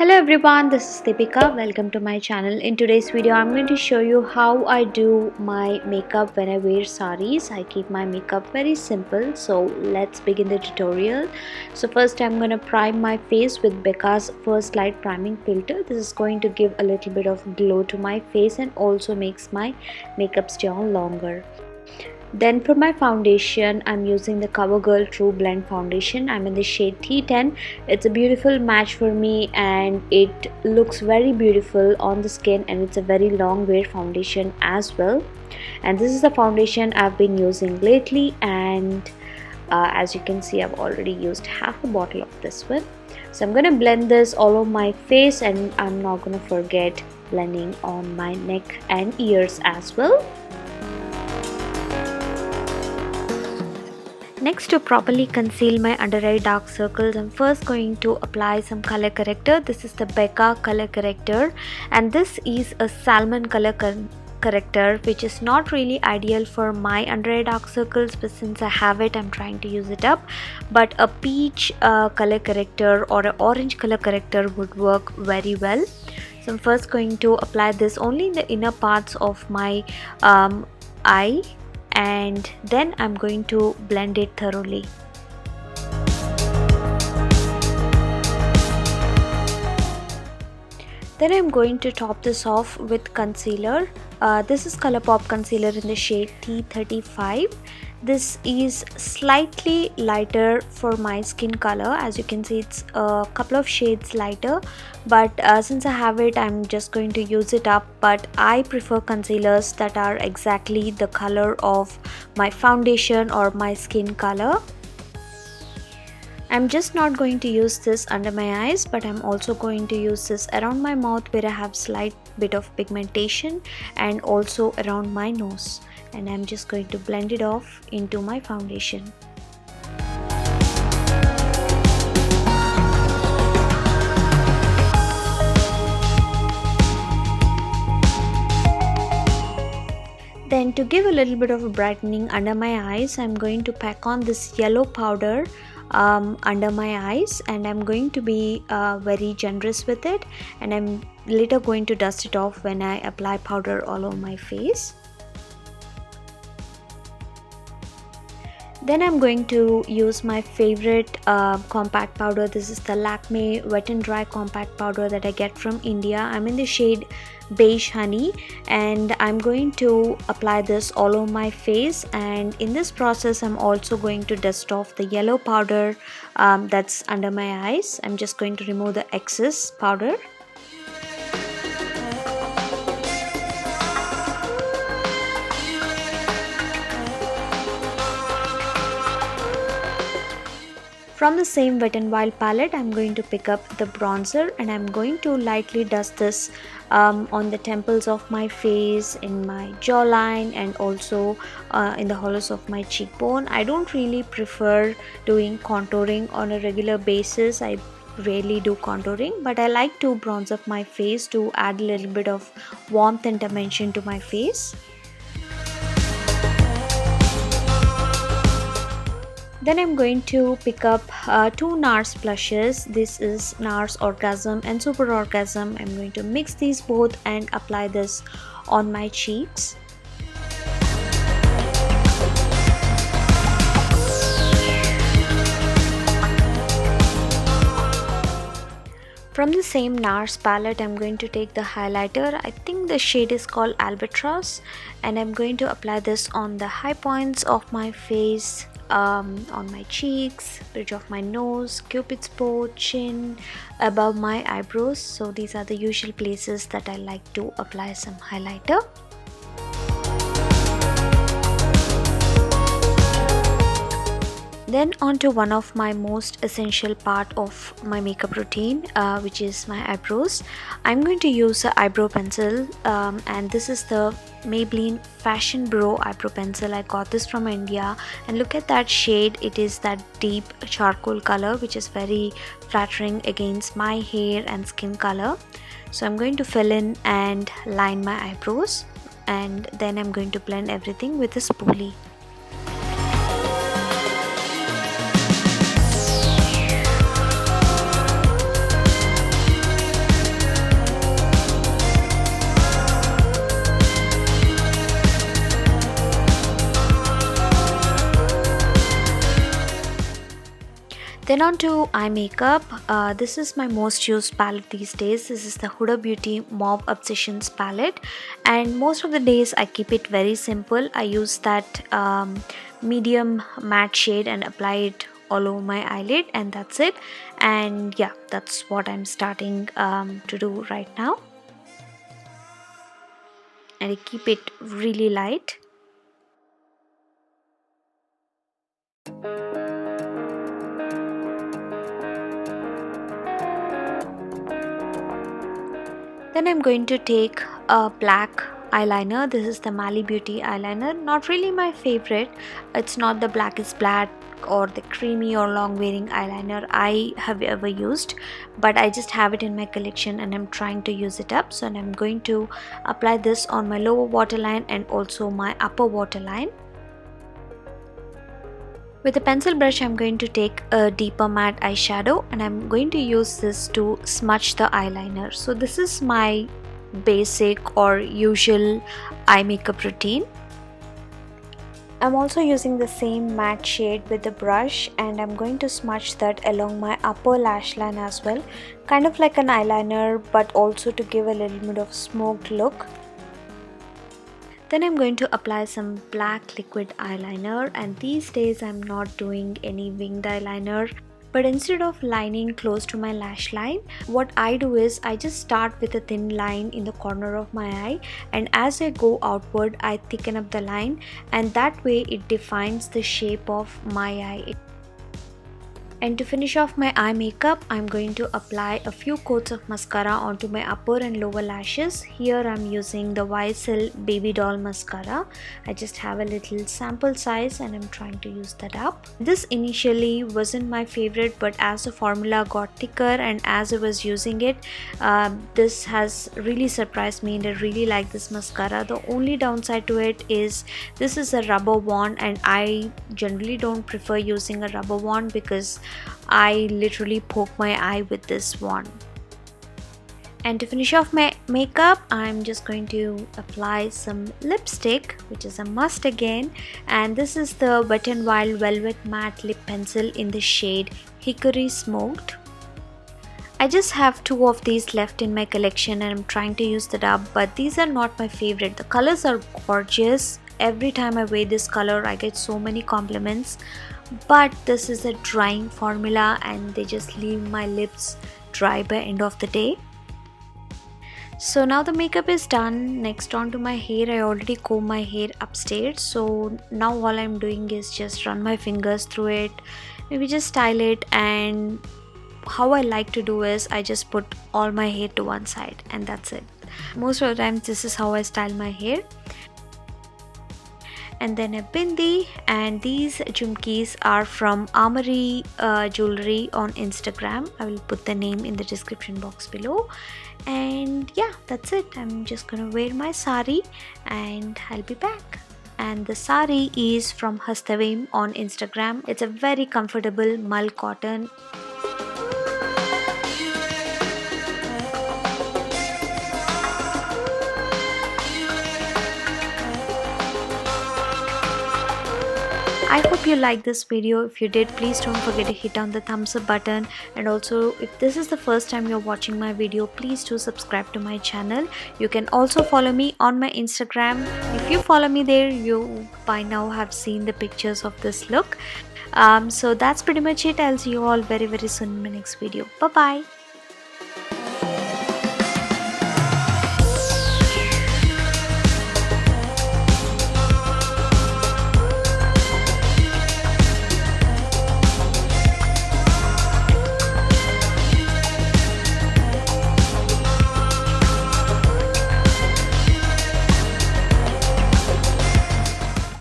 Hello everyone, this is Deepika. Welcome to my channel. In today's video, I'm going to show you how I do my makeup when I wear saris. I keep my makeup very simple. So let's begin the tutorial. So first I'm going to prime my face with Becca's First Light Priming Filter. This is going to give a little bit of glow to my face and also makes my makeup stay on longer. Then for my foundation, I'm using the CoverGirl True Blend foundation. I'm in the shade T10. It's a beautiful match for me and it looks very beautiful on the skin, and it's a very long wear foundation as well. And this is the foundation I've been using lately, and as you can see, I've already used half a bottle of this one. So I'm going to blend this all over my face, and I'm not going to forget blending on my neck and ears as well. Next, to properly conceal my under eye dark circles, I'm first going to apply some color corrector. This is the Becca color corrector, and this is a salmon color corrector, which is not really ideal for my under eye dark circles, but since I have it, I'm trying to use it up. But a peach color corrector or an orange color corrector would work very well. So I'm first going to apply this only in the inner parts of my eye, and then I'm going to blend it thoroughly. Then I'm going to top this off with concealer. This is ColourPop concealer in the shade T35. This is slightly lighter for my skin color. As you can see, it's a couple of shades lighter, but since I have it, I'm just going to use it up. But I prefer concealers that are exactly the color of my foundation or my skin color. I'm just not going to use this under my eyes, but I'm also going to use this around my mouth where I have slight bit of pigmentation, and also around my nose. And I'm just going to blend it off into my foundation. Then to give a little bit of a brightening under my eyes, I'm going to pack on this yellow powder under my eyes, and I'm going to be very generous with it, and I'm later going to dust it off when I apply powder all over my face. Then I'm going to use my favorite compact powder. This is the Lakme Wet n Dry compact powder that I get from India. I'm in the shade Beige Honey, and I'm going to apply this all over my face. And in this process, I'm also going to dust off the yellow powder that's under my eyes. I'm just going to remove the excess powder. From the same Wet n Wild palette, I'm going to pick up the bronzer, and I'm going to lightly dust this on the temples of my face, in my jawline, and also in the hollows of my cheekbone. I don't really prefer doing contouring on a regular basis. I rarely do contouring, but I like to bronze up my face to add a little bit of warmth and dimension to my face. Then I'm going to pick up two NARS blushes. This is NARS Orgasm and Super Orgasm. I'm going to mix these both and apply this on my cheeks. From the same NARS palette, I'm going to take the highlighter. I think the shade is called Albatross, and I'm going to apply this on the high points of my face, on my cheeks, bridge of my nose, cupid's bow, chin, above my eyebrows. So these are the usual places that I like to apply some highlighter. Then on to one of my most essential part of my makeup routine, which is my eyebrows. I'm going to use an eyebrow pencil, and this is the Maybelline Fashion Brow eyebrow pencil. I got this from India, and look at that shade. It is that deep charcoal color, which is very flattering against my hair and skin color. So I'm going to fill in and line my eyebrows, and then I'm going to blend everything with a spoolie. Then on to eye makeup. This is my most used palette these days. This is the Huda Beauty Mauve Obsessions palette, and most of the days I keep it very simple. I use that medium matte shade and apply it all over my eyelid, and that's it. And yeah, that's what I'm starting to do right now, and I keep it really light. Then I'm going to take a black eyeliner. This is the Mali Beauty eyeliner. Not really my favorite. It's not the blackest black or the creamy or long wearing eyeliner I have ever used, but I just have it in my collection and I'm trying to use it up. So I'm going to apply this on my lower waterline and also my upper waterline. With a pencil brush, I'm going to take a deeper matte eyeshadow and I'm going to use this to smudge the eyeliner. So this is my basic or usual eye makeup routine. I'm also using the same matte shade with the brush and I'm going to smudge that along my upper lash line as well. Kind of like an eyeliner, but also to give a little bit of smoked look. Then I'm going to apply some black liquid eyeliner, and these days I'm not doing any winged eyeliner, but instead of lining close to my lash line, what I do is I just start with a thin line in the corner of my eye, and as I go outward I thicken up the line, and that way it defines the shape of my eye. And to finish off my eye makeup, I'm going to apply a few coats of mascara onto my upper and lower lashes. Here I'm using the YSL Baby Doll Mascara. I just have a little sample size and I'm trying to use that up. This initially wasn't my favorite, but as the formula got thicker and as I was using it, this has really surprised me and I really like this mascara. The only downside to it is this is a rubber wand, and I generally don't prefer using a rubber wand because I literally poke my eye with this wand. And to finish off my makeup, I'm just going to apply some lipstick, which is a must again, and this is the Wet n Wild Velvet Matte Lip Pencil in the shade Hickory Smoked. I just have two of these left in my collection and I'm trying to use that up, but these are not my favorite. The colors are gorgeous. Every time I wear this color I get so many compliments, but this is a drying formula and they just leave my lips dry by end of the day. So now the makeup is done. Next on to my hair. I already comb my hair upstairs, so now all I'm doing is just run my fingers through it, maybe just style it. And how I like to do is I just put all my hair to one side and that's it. Most of the times this is how I style my hair. And then a bindi, and these jhumkis are from Armory Jewelry on Instagram. I will put the name in the description box below. And yeah, that's it. I'm just gonna wear my sari and I'll be back. And the sari is from Hastaveem on Instagram. It's a very comfortable mull cotton. I hope you liked this video. If you did, please don't forget to hit on the thumbs up button, and also if this is the first time you're watching my video, please do subscribe to my channel. You can also follow me on my Instagram. If you follow me there, you by now have seen the pictures of this look. So that's pretty much it. I'll see you all very soon in my next video. Bye bye.